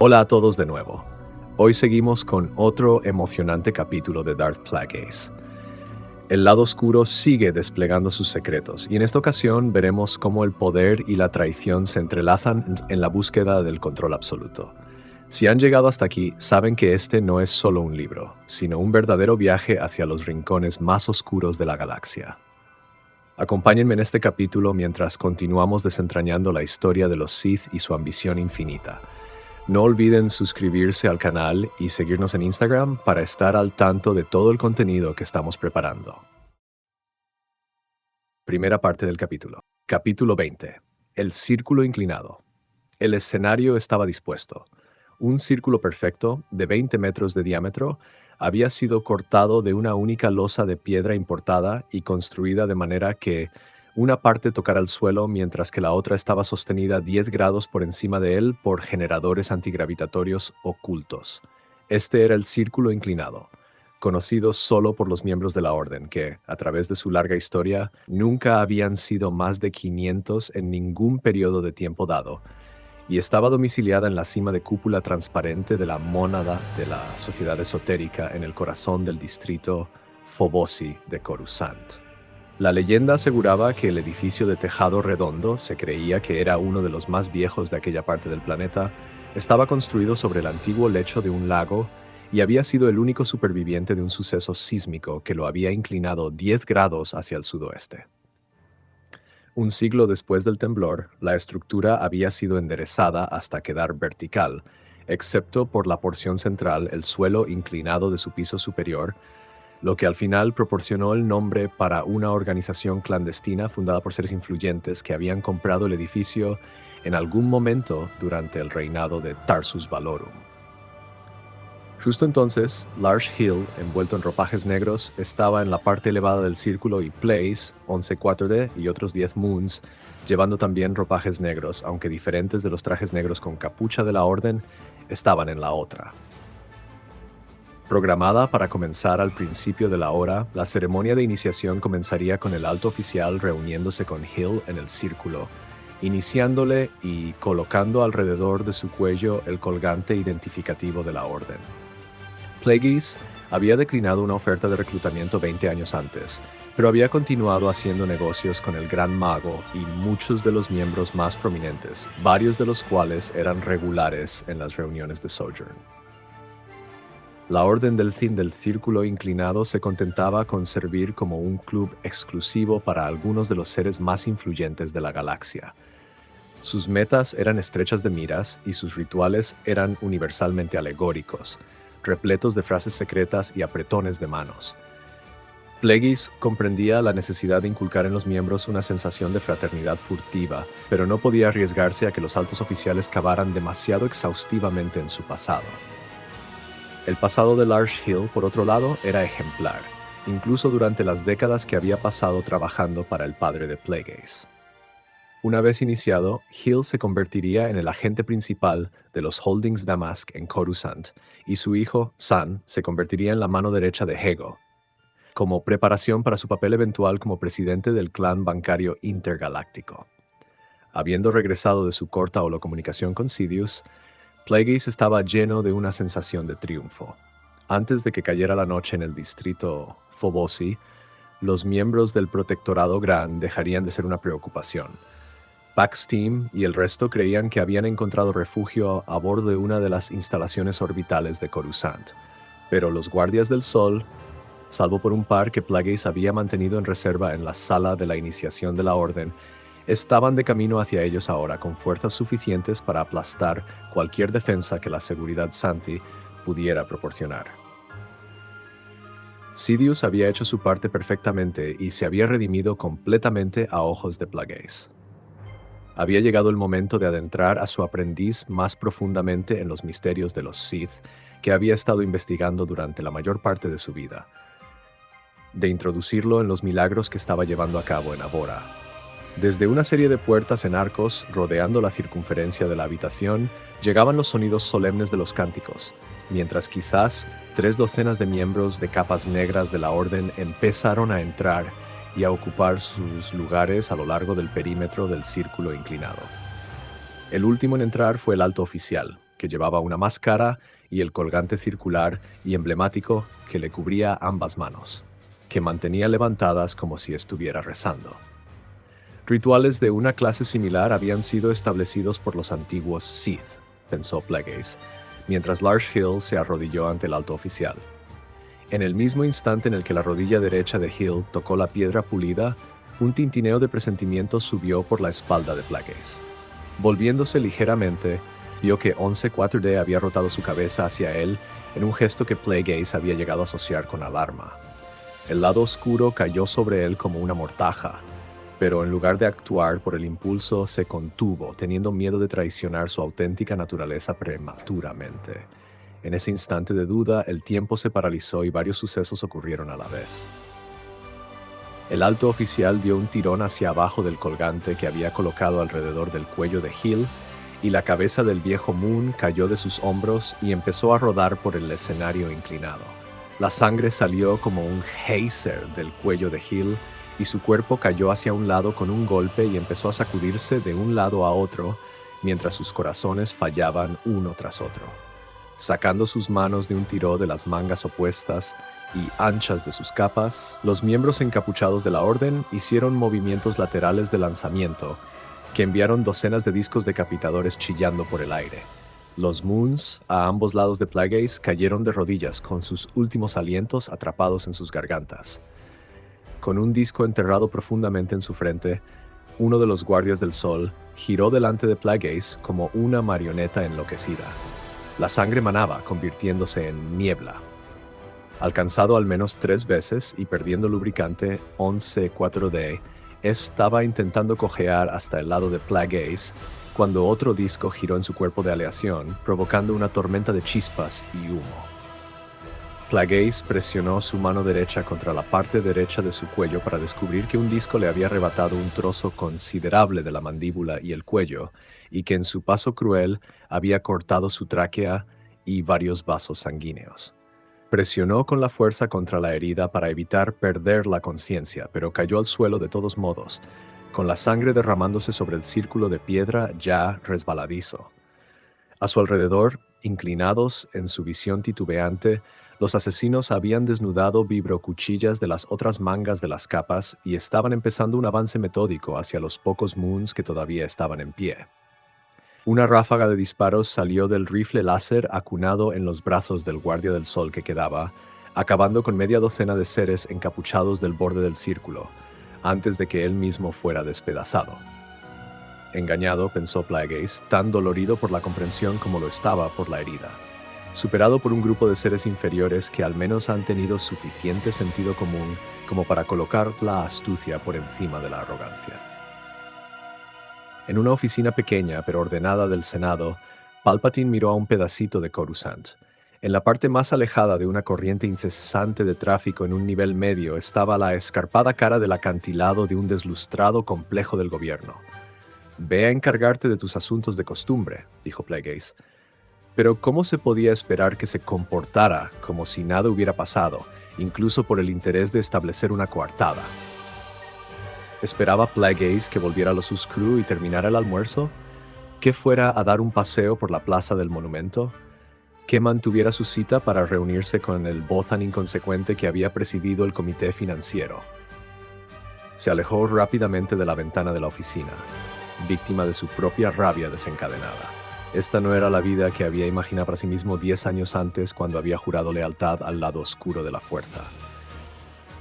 Hola a todos de nuevo. Hoy seguimos con otro emocionante capítulo de Darth Plagueis. El lado oscuro sigue desplegando sus secretos y en esta ocasión veremos cómo el poder y la traición se entrelazan en la búsqueda del control absoluto. Si han llegado hasta aquí, saben que este no es solo un libro, sino un verdadero viaje hacia los rincones más oscuros de la galaxia. Acompáñenme en este capítulo mientras continuamos desentrañando la historia de los Sith y su ambición infinita. No olviden suscribirse al canal y seguirnos en Instagram para estar al tanto de todo el contenido que estamos preparando. Primera parte del capítulo. Capítulo 20. El círculo inclinado. El escenario estaba dispuesto. Un círculo perfecto, de 20 metros de diámetro, había sido cortado de una única losa de piedra importada y construida de manera que una parte tocara el suelo mientras que la otra estaba sostenida 10 grados por encima de él por generadores antigravitatorios ocultos. Este era el círculo inclinado, conocido solo por los miembros de la Orden que, a través de su larga historia, nunca habían sido más de 500 en ningún periodo de tiempo dado, y estaba domiciliada en la cima de cúpula transparente de la mónada de la sociedad esotérica en el corazón del distrito Fobosi de Coruscant. La leyenda aseguraba que el edificio de tejado redondo, se creía que era uno de los más viejos de aquella parte del planeta, estaba construido sobre el antiguo lecho de un lago y había sido el único superviviente de un suceso sísmico que lo había inclinado 10 grados hacia el sudoeste. Un siglo después del temblor, la estructura había sido enderezada hasta quedar vertical, excepto por la porción central, el suelo inclinado de su piso superior, lo que al final proporcionó el nombre para una organización clandestina fundada por seres influyentes que habían comprado el edificio en algún momento durante el reinado de Tarsus Valorum. Justo entonces, Lars Hill, envuelto en ropajes negros, estaba en la parte elevada del círculo y Plagueis, 11 4D y otros 10 Moons, llevando también ropajes negros, aunque diferentes de los trajes negros con capucha de la Orden, estaban en la otra. Programada para comenzar al principio de la hora, la ceremonia de iniciación comenzaría con el alto oficial reuniéndose con Hill en el círculo, iniciándole y colocando alrededor de su cuello el colgante identificativo de la Orden. Plagueis había declinado una oferta de reclutamiento 20 años antes, pero había continuado haciendo negocios con el Gran Mago y muchos de los miembros más prominentes, varios de los cuales eran regulares en las reuniones de Sojourn. La Orden del Círculo Inclinado se contentaba con servir como un club exclusivo para algunos de los seres más influyentes de la galaxia. Sus metas eran estrechas de miras y sus rituales eran universalmente alegóricos, repletos de frases secretas y apretones de manos. Plagueis comprendía la necesidad de inculcar en los miembros una sensación de fraternidad furtiva, pero no podía arriesgarse a que los altos oficiales cavaran demasiado exhaustivamente en su pasado. El pasado de Lars Hill, por otro lado, era ejemplar, incluso durante las décadas que había pasado trabajando para el padre de Plagueis. Una vez iniciado, Hill se convertiría en el agente principal de los Holdings Damask en Coruscant, y su hijo, San, se convertiría en la mano derecha de Hego, como preparación para su papel eventual como presidente del clan bancario intergaláctico. Habiendo regresado de su corta holocomunicación con Sidious, Plagueis estaba lleno de una sensación de triunfo. Antes de que cayera la noche en el distrito Fobosi, los miembros del Protectorado Gran dejarían de ser una preocupación. Pax Team y el resto creían que habían encontrado refugio a bordo de una de las instalaciones orbitales de Coruscant, pero los Guardias del Sol, salvo por un par que Plagueis había mantenido en reserva en la sala de la iniciación de la Orden, estaban de camino hacia ellos ahora con fuerzas suficientes para aplastar cualquier defensa que la seguridad Santi pudiera proporcionar. Sidious había hecho su parte perfectamente y se había redimido completamente a ojos de Plagueis. Había llegado el momento de adentrar a su aprendiz más profundamente en los misterios de los Sith que había estado investigando durante la mayor parte de su vida, de introducirlo en los milagros que estaba llevando a cabo en Abora. Desde una serie de puertas en arcos rodeando la circunferencia de la habitación, llegaban los sonidos solemnes de los cánticos, mientras quizás 3 docenas de miembros de capas negras de la Orden empezaron a entrar y a ocupar sus lugares a lo largo del perímetro del círculo inclinado. El último en entrar fue el alto oficial, que llevaba una máscara y el colgante circular y emblemático que le cubría ambas manos, que mantenía levantadas como si estuviera rezando. Rituales de una clase similar habían sido establecidos por los antiguos Sith, pensó Plagueis, mientras Lars Hill se arrodilló ante el alto oficial. En el mismo instante en el que la rodilla derecha de Hill tocó la piedra pulida, un tintineo de presentimiento subió por la espalda de Plagueis. Volviéndose ligeramente, vio que 11-4D había rotado su cabeza hacia él en un gesto que Plagueis había llegado a asociar con alarma. El lado oscuro cayó sobre él como una mortaja, pero en lugar de actuar por el impulso, se contuvo, teniendo miedo de traicionar su auténtica naturaleza prematuramente. En ese instante de duda, el tiempo se paralizó y varios sucesos ocurrieron a la vez. El alto oficial dio un tirón hacia abajo del colgante que había colocado alrededor del cuello de Hill, y la cabeza del viejo Moon cayó de sus hombros y empezó a rodar por el escenario inclinado. La sangre salió como un geyser del cuello de Hill, y su cuerpo cayó hacia un lado con un golpe y empezó a sacudirse de un lado a otro, mientras sus corazones fallaban uno tras otro. Sacando sus manos de un tirón de las mangas opuestas y anchas de sus capas, los miembros encapuchados de la orden hicieron movimientos laterales de lanzamiento que enviaron docenas de discos decapitadores chillando por el aire. Los Moons, a ambos lados de Plagueis, cayeron de rodillas con sus últimos alientos atrapados en sus gargantas. Con un disco enterrado profundamente en su frente, uno de los guardias del sol giró delante de Plagueis como una marioneta enloquecida. La sangre manaba, convirtiéndose en niebla. Alcanzado al menos 3 veces y perdiendo lubricante, 11-4D estaba intentando cojear hasta el lado de Plagueis cuando otro disco giró en su cuerpo de aleación, provocando una tormenta de chispas y humo. Plagueis presionó su mano derecha contra la parte derecha de su cuello para descubrir que un disco le había arrebatado un trozo considerable de la mandíbula y el cuello, y que en su paso cruel había cortado su tráquea y varios vasos sanguíneos. Presionó con la fuerza contra la herida para evitar perder la conciencia, pero cayó al suelo de todos modos, con la sangre derramándose sobre el círculo de piedra ya resbaladizo. A su alrededor, inclinados en su visión titubeante, los asesinos habían desnudado vibrocuchillas de las otras mangas de las capas y estaban empezando un avance metódico hacia los pocos Moons que todavía estaban en pie. Una ráfaga de disparos salió del rifle láser acunado en los brazos del guardia del sol que quedaba, acabando con media docena de seres encapuchados del borde del círculo, antes de que él mismo fuera despedazado. Engañado, pensó Plagueis, tan dolorido por la comprensión como lo estaba por la herida. Superado por un grupo de seres inferiores que al menos han tenido suficiente sentido común como para colocar la astucia por encima de la arrogancia. En una oficina pequeña pero ordenada del Senado, Palpatine miró a un pedacito de Coruscant. En la parte más alejada de una corriente incesante de tráfico en un nivel medio estaba la escarpada cara del acantilado de un deslustrado complejo del gobierno. «Ve a encargarte de tus asuntos de costumbre», dijo Plagueis. Pero ¿cómo se podía esperar que se comportara como si nada hubiera pasado, incluso por el interés de establecer una coartada? ¿Esperaba Plagueis que volviera a los Uscru y terminara el almuerzo? ¿Que fuera a dar un paseo por la plaza del monumento? ¿Que mantuviera su cita para reunirse con el Bothan inconsecuente que había presidido el comité financiero? Se alejó rápidamente de la ventana de la oficina, víctima de su propia rabia desencadenada. Esta no era la vida que había imaginado para sí mismo 10 años antes cuando había jurado lealtad al lado oscuro de la fuerza.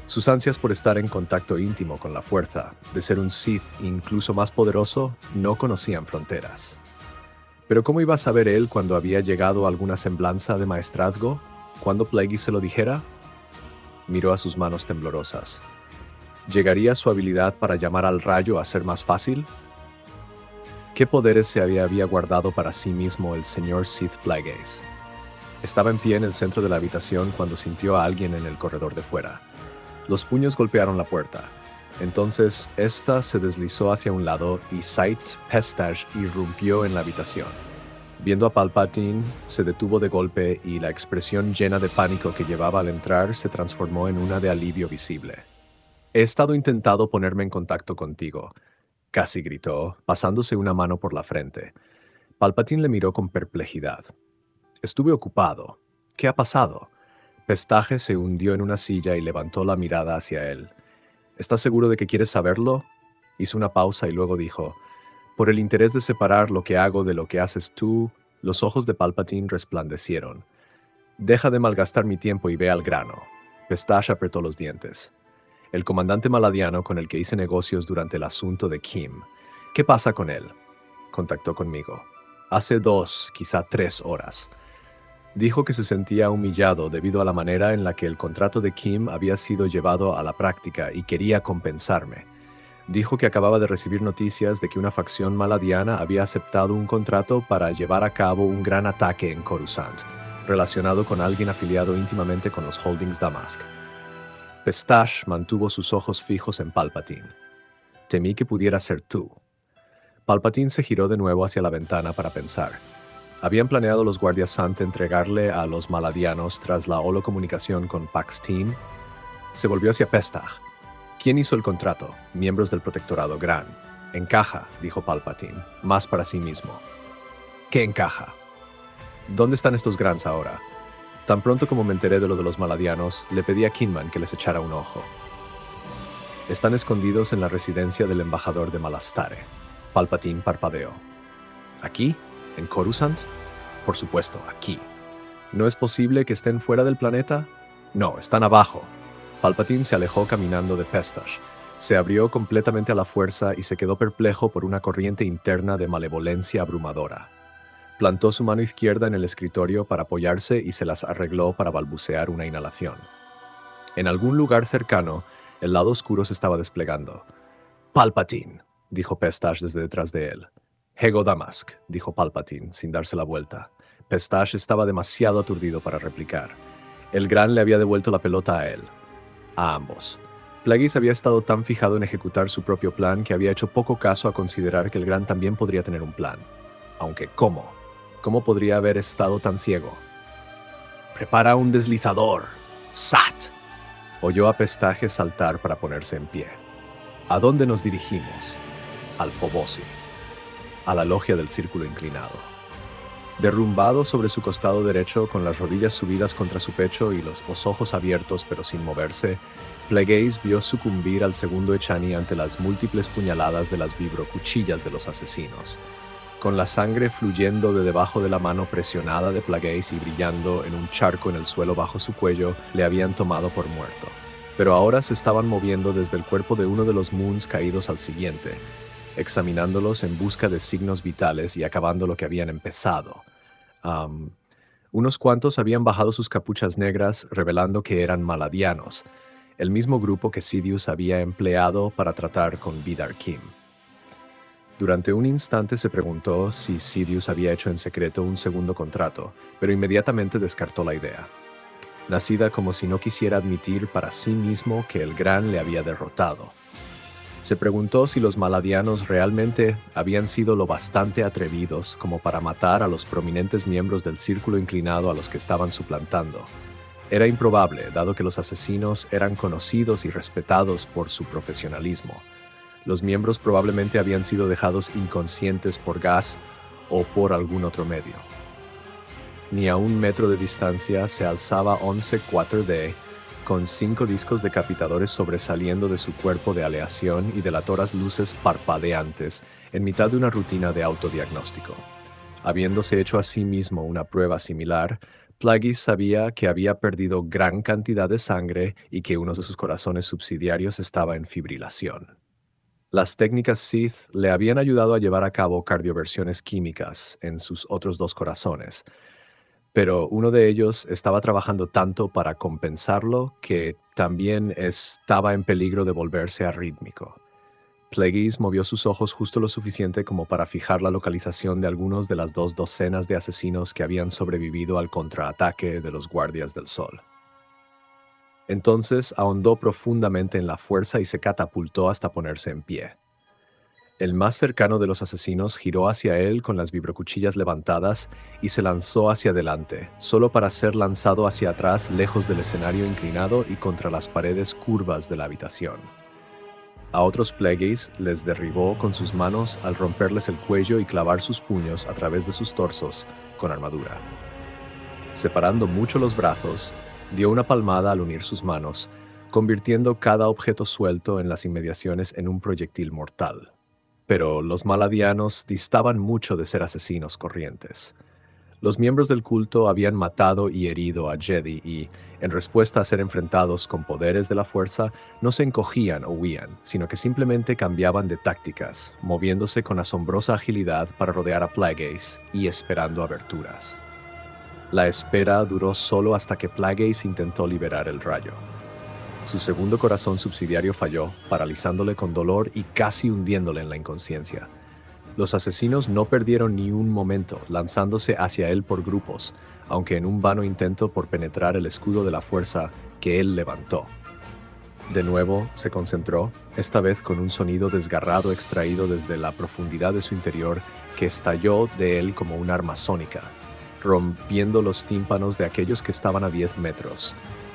Sus ansias por estar en contacto íntimo con la fuerza, de ser un Sith incluso más poderoso, no conocían fronteras. Pero ¿cómo iba a saber él cuando había llegado a alguna semblanza de maestrazgo? ¿Cuándo Plagueis se lo dijera? Miró a sus manos temblorosas. ¿Llegaría su habilidad para llamar al rayo a ser más fácil? ¿Qué poderes se había guardado para sí mismo el señor Sith Plagueis? Estaba en pie en el centro de la habitación cuando sintió a alguien en el corredor de fuera. Los puños golpearon la puerta. Entonces, ésta se deslizó hacia un lado y Sait Pestage irrumpió en la habitación. Viendo a Palpatine, se detuvo de golpe y la expresión llena de pánico que llevaba al entrar se transformó en una de alivio visible. «He estado intentando ponerme en contacto contigo», casi gritó, pasándose una mano por la frente. Palpatine le miró con perplejidad. Estuve ocupado. ¿Qué ha pasado? Pestaje se hundió en una silla y levantó la mirada hacia él. ¿Estás seguro de que quieres saberlo? Hizo una pausa y luego dijo, por el interés de separar lo que hago de lo que haces tú, los ojos de Palpatine resplandecieron. Deja de malgastar mi tiempo y ve al grano. Pestache apretó los dientes. El comandante maladiano con el que hice negocios durante el asunto de Kim. ¿Qué pasa con él? Contactó conmigo. Hace 2, quizá 3 horas. Dijo que se sentía humillado debido a la manera en la que el contrato de Kim había sido llevado a la práctica y quería compensarme. Dijo que acababa de recibir noticias de que una facción maladiana había aceptado un contrato para llevar a cabo un gran ataque en Coruscant, relacionado con alguien afiliado íntimamente con los Holdings Damask. Pestache mantuvo sus ojos fijos en Palpatine. Temí que pudiera ser tú. Palpatine se giró de nuevo hacia la ventana para pensar. ¿Habían planeado los guardias Sant entregarle a los maladianos tras la holocomunicación con Pax Team? Se volvió hacia Pestach. ¿Quién hizo el contrato? Miembros del Protectorado Gran. Encaja, dijo Palpatine, más para sí mismo. ¿Qué encaja? ¿Dónde están estos Grans ahora? Tan pronto como me enteré de lo de los maladianos, le pedí a Kinman que les echara un ojo. Están escondidos en la residencia del embajador de Malastare. Palpatine parpadeó. ¿Aquí? ¿En Coruscant? Por supuesto, aquí. ¿No es posible que estén fuera del planeta? No, están abajo. Palpatine se alejó caminando de Pestache. Se abrió completamente a la fuerza y se quedó perplejo por una corriente interna de malevolencia abrumadora. Plantó su mano izquierda en el escritorio para apoyarse y se las arregló para balbucear una inhalación. En algún lugar cercano, el lado oscuro se estaba desplegando. «Palpatine», dijo Pestache desde detrás de él. «Hego Damask», dijo Palpatine, sin darse la vuelta. Pestache estaba demasiado aturdido para replicar. El Gran le había devuelto la pelota a él. A ambos. Plagueis había estado tan fijado en ejecutar su propio plan que había hecho poco caso a considerar que el Gran también podría tener un plan. Aunque, ¿cómo? ¿Cómo podría haber estado tan ciego? «Prepara un deslizador. ¡Sat!», oyó a Pestache saltar para ponerse en pie. ¿A dónde nos dirigimos? Al Fobosi. A la logia del círculo inclinado. Derrumbado sobre su costado derecho, con las rodillas subidas contra su pecho y los ojos abiertos pero sin moverse, Plagueis vio sucumbir al segundo Echani ante las múltiples puñaladas de las vibrocuchillas de los asesinos. Con la sangre fluyendo de debajo de la mano presionada de Plagueis y brillando en un charco en el suelo bajo su cuello, le habían tomado por muerto. Pero ahora se estaban moviendo desde el cuerpo de uno de los Moons caídos al siguiente, examinándolos en busca de signos vitales y acabando lo que habían empezado. Unos cuantos habían bajado sus capuchas negras, revelando que eran maladianos, el mismo grupo que Sidious había empleado para tratar con Vidar Kim. Durante un instante se preguntó si Sidious había hecho en secreto un segundo contrato, pero inmediatamente descartó la idea. Nacida como si no quisiera admitir para sí mismo que el Gran le había derrotado. Se preguntó si los maladianos realmente habían sido lo bastante atrevidos como para matar a los prominentes miembros del círculo inclinado a los que estaban suplantando. Era improbable, dado que los asesinos eran conocidos y respetados por su profesionalismo. Los miembros probablemente habían sido dejados inconscientes por gas o por algún otro medio. Ni a 1 metro de distancia se alzaba 11-4D, con 5 discos decapitadores sobresaliendo de su cuerpo de aleación y delatoras luces parpadeantes en mitad de una rutina de autodiagnóstico. Habiéndose hecho a sí mismo una prueba similar, Plagueis sabía que había perdido gran cantidad de sangre y que uno de sus corazones subsidiarios estaba en fibrilación. Las técnicas Sith le habían ayudado a llevar a cabo cardioversiones químicas en sus otros 2 corazones, pero uno de ellos estaba trabajando tanto para compensarlo que también estaba en peligro de volverse arrítmico. Plagueis movió sus ojos justo lo suficiente como para fijar la localización de algunos de las 2 docenas de asesinos que habían sobrevivido al contraataque de los Guardias del Sol. Entonces ahondó profundamente en la fuerza y se catapultó hasta ponerse en pie. El más cercano de los asesinos giró hacia él con las vibrocuchillas levantadas y se lanzó hacia adelante, solo para ser lanzado hacia atrás lejos del escenario inclinado y contra las paredes curvas de la habitación. A otros Plagueis les derribó con sus manos al romperles el cuello y clavar sus puños a través de sus torsos con armadura. Separando mucho los brazos, dio una palmada al unir sus manos, convirtiendo cada objeto suelto en las inmediaciones en un proyectil mortal. Pero los maladianos distaban mucho de ser asesinos corrientes. Los miembros del culto habían matado y herido a Jedi y, en respuesta a ser enfrentados con poderes de la fuerza, no se encogían o huían, sino que simplemente cambiaban de tácticas, moviéndose con asombrosa agilidad para rodear a Plagueis y esperando aberturas. La espera duró solo hasta que Plagueis intentó liberar el rayo. Su segundo corazón subsidiario falló, paralizándole con dolor y casi hundiéndole en la inconsciencia. Los asesinos no perdieron ni un momento, lanzándose hacia él por grupos, aunque en un vano intento por penetrar el escudo de la fuerza que él levantó. De nuevo se concentró, esta vez con un sonido desgarrado extraído desde la profundidad de su interior que estalló de él como un arma sónica, rompiendo los tímpanos de aquellos que estaban a 10 metros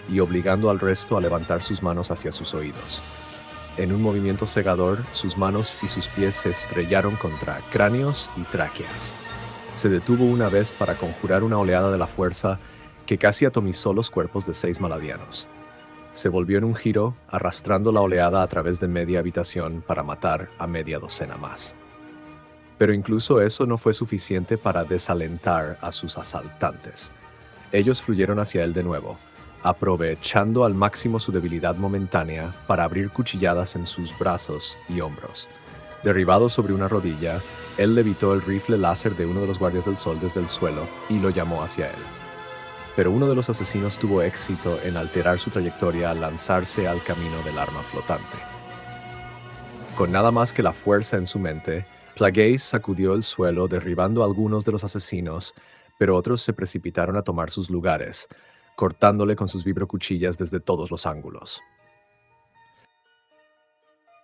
y obligando al resto a levantar sus manos hacia sus oídos. En un movimiento cegador, sus manos y sus pies se estrellaron contra cráneos y tráqueas. Se detuvo una vez para conjurar una oleada de la fuerza que casi atomizó los cuerpos de 6 maladianos. Se volvió en un giro, arrastrando la oleada a través de media habitación para matar a media docena más. Pero incluso eso no fue suficiente para desalentar a sus asaltantes. Ellos fluyeron hacia él de nuevo, aprovechando al máximo su debilidad momentánea para abrir cuchilladas en sus brazos y hombros. Derribado sobre una rodilla, él levitó el rifle láser de uno de los guardias del sol desde el suelo y lo llamó hacia él. Pero uno de los asesinos tuvo éxito en alterar su trayectoria al lanzarse al camino del arma flotante. Con nada más que la fuerza en su mente, Plagueis sacudió el suelo derribando a algunos de los asesinos, pero otros se precipitaron a tomar sus lugares, cortándole con sus vibrocuchillas desde todos los ángulos.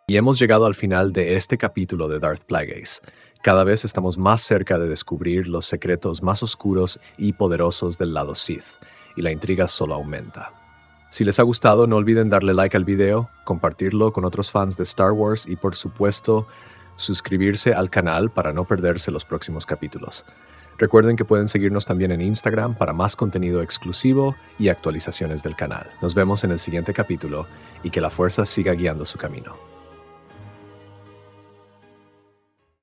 Y hemos llegado al final de este capítulo de Darth Plagueis. Cada vez estamos más cerca de descubrir los secretos más oscuros y poderosos del lado Sith, y la intriga solo aumenta. Si les ha gustado, no olviden darle like al video, compartirlo con otros fans de Star Wars y, por supuesto, suscribirse al canal para no perderse los próximos capítulos. Recuerden que pueden seguirnos también en Instagram para más contenido exclusivo y actualizaciones del canal. Nos vemos en el siguiente capítulo y que la fuerza siga guiando su camino.